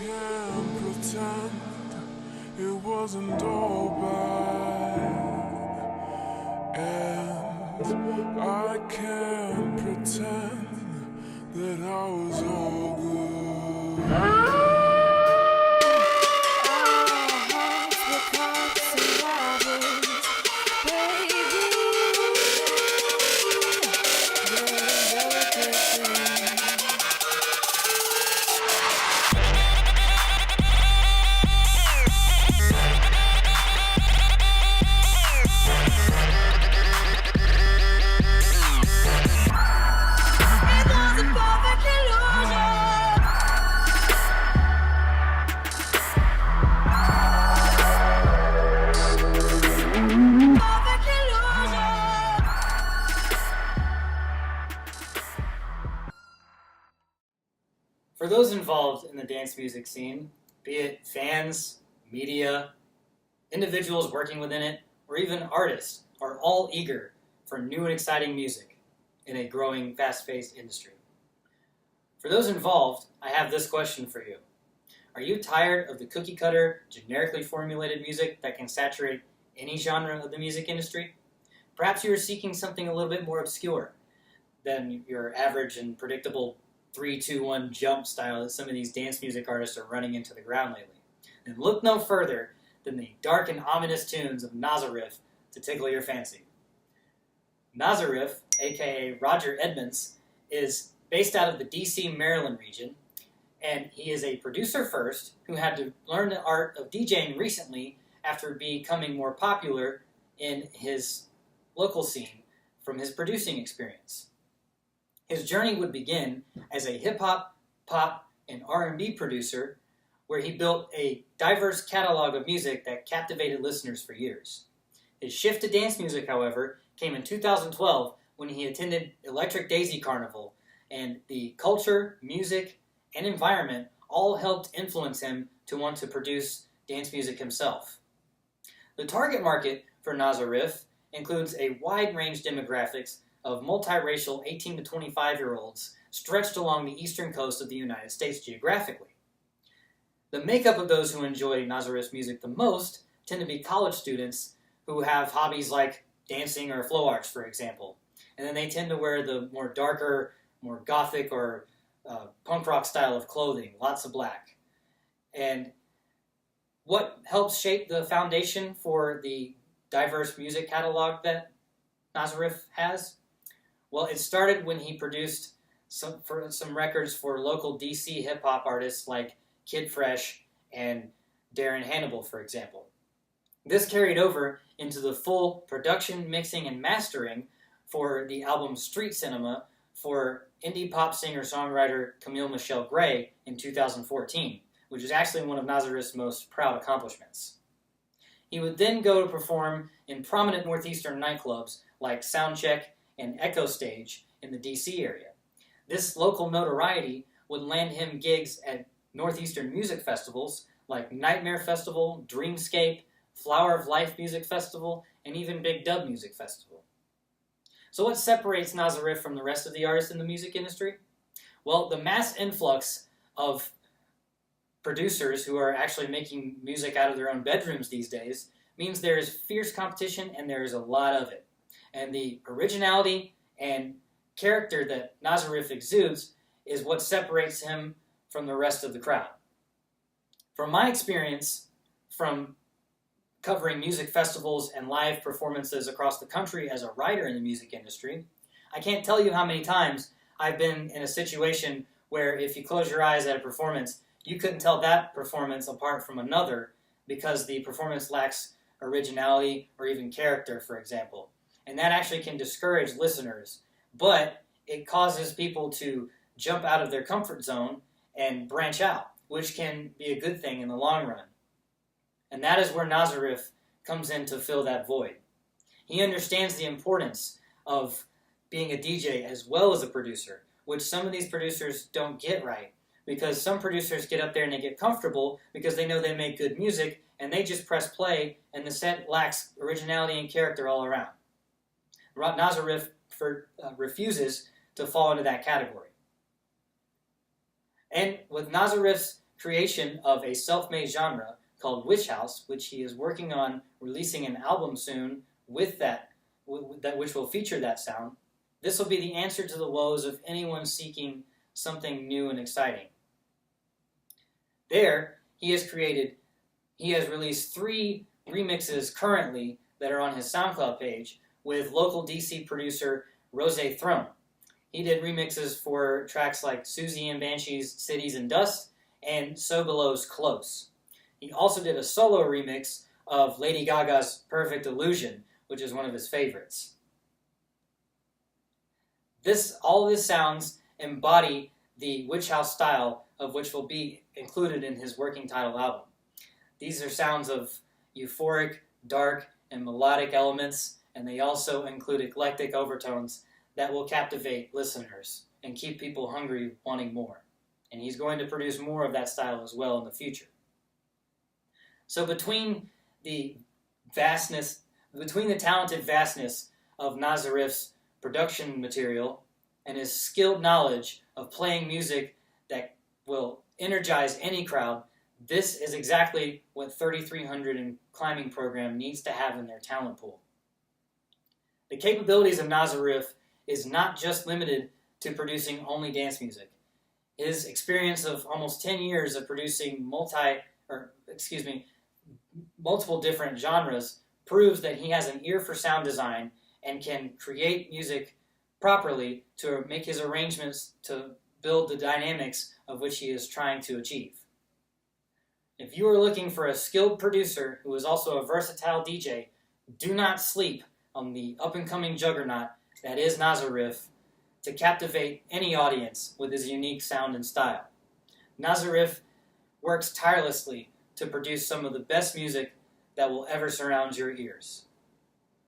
can't pretend it wasn't all bad, and I can't pretend that I was all good. For those involved in the dance music scene, be it fans, media, individuals working within it, or even artists, are all eager for new and exciting music in a growing, fast-paced industry. For those involved, I have this question for you. Are you tired of the cookie-cutter, generically formulated music that can saturate any genre of the music industry? Perhaps you are seeking something a little bit more obscure than your average and predictable 3-2-1 jump style that some of these dance music artists are running into the ground lately. Then look no further than the dark and ominous tunes of Nazariff to tickle your fancy. Nazariff, aka Roger Edmonds, is based out of the DC, Maryland region, and he is a producer first who had to learn the art of DJing recently after becoming more popular in his local scene from his producing experience. His journey would begin as a hip-hop, pop, and R&B producer where he built a diverse catalog of music that captivated listeners for years. His shift to dance music, however, came in 2012 when he attended Electric Daisy Carnival, and the culture, music, and environment all helped influence him to want to produce dance music himself. The target market for Nazariff includes a wide range demographics of multiracial 18 to 25-year-olds stretched along the eastern coast of the United States geographically. The makeup of those who enjoy Nazariff's music the most tend to be college students who have hobbies like dancing or flow arts, for example. And then they tend to wear the more darker, more gothic or punk rock style of clothing, lots of black. And what helps shape the foundation for the diverse music catalog that Nazariff has? Well, it started when he produced some records for local DC hip-hop artists like Kid Fresh and Darren Hannibal, for example. This carried over into the full production, mixing, and mastering for the album Street Cinema for indie pop singer-songwriter Camille Michelle Gray in 2014, which is actually one of Nazariff's most proud accomplishments. He would then go to perform in prominent northeastern nightclubs like Soundcheck and Echo Stage in the DC area. This local notoriety would land him gigs at northeastern music festivals like Nightmare Festival, Dreamscape, Flower of Life Music Festival, and even Big Dub Music Festival. So what separates Nazariff from the rest of the artists in the music industry? Well, the mass influx of producers who are actually making music out of their own bedrooms these days means there is fierce competition and there is a lot of it. And the originality and character that Nazariff exudes is what separates him from the rest of the crowd. From my experience from covering music festivals and live performances across the country as a writer in the music industry, I can't tell you how many times I've been in a situation where if you close your eyes at a performance, you couldn't tell that performance apart from another because the performance lacks originality or even character, for example. And that actually can discourage listeners, but it causes people to jump out of their comfort zone and branch out, which can be a good thing in the long run. And that is where Nazariff comes in to fill that void. He understands the importance of being a DJ as well as a producer, which some of these producers don't get right, because some producers get up there and they get comfortable because they know they make good music and they just press play and the set lacks originality and character all around. Nazariff refuses to fall into that category. And with Nazariff's creation of a self-made genre called Witch House, which he is working on releasing an album soon with that which will feature that sound. This will be the answer to the woes of anyone seeking something new and exciting. There, he has released 3 remixes currently that are on his SoundCloud page with local DC producer Rose Throne. He did remixes for tracks like Susie and Banshee's Cities and Dust and So Below's Close. He also did a solo remix of Lady Gaga's Perfect Illusion, which is one of his favorites. All of his sounds embody the Witch House style, of which will be included in his working title album. These are sounds of euphoric, dark, and melodic elements, and they also include eclectic overtones that will captivate listeners and keep people hungry, wanting more. And he's going to produce more of that style as well in the future. So between the talented vastness of Nazariff's production material and his skilled knowledge of playing music that will energize any crowd, this is exactly what 3300 and Climbing Program needs to have in their talent pool. The capabilities of Nazariff is not just limited to producing only dance music. His experience of almost 10 years of producing multiple different genres proves that he has an ear for sound design and can create music properly to make his arrangements to build the dynamics of which he is trying to achieve. If you are looking for a skilled producer who is also a versatile DJ, do not sleep on the up-and-coming juggernaut that is Nazariff to captivate any audience with his unique sound and style. Nazariff works tirelessly to produce some of the best music that will ever surround your ears.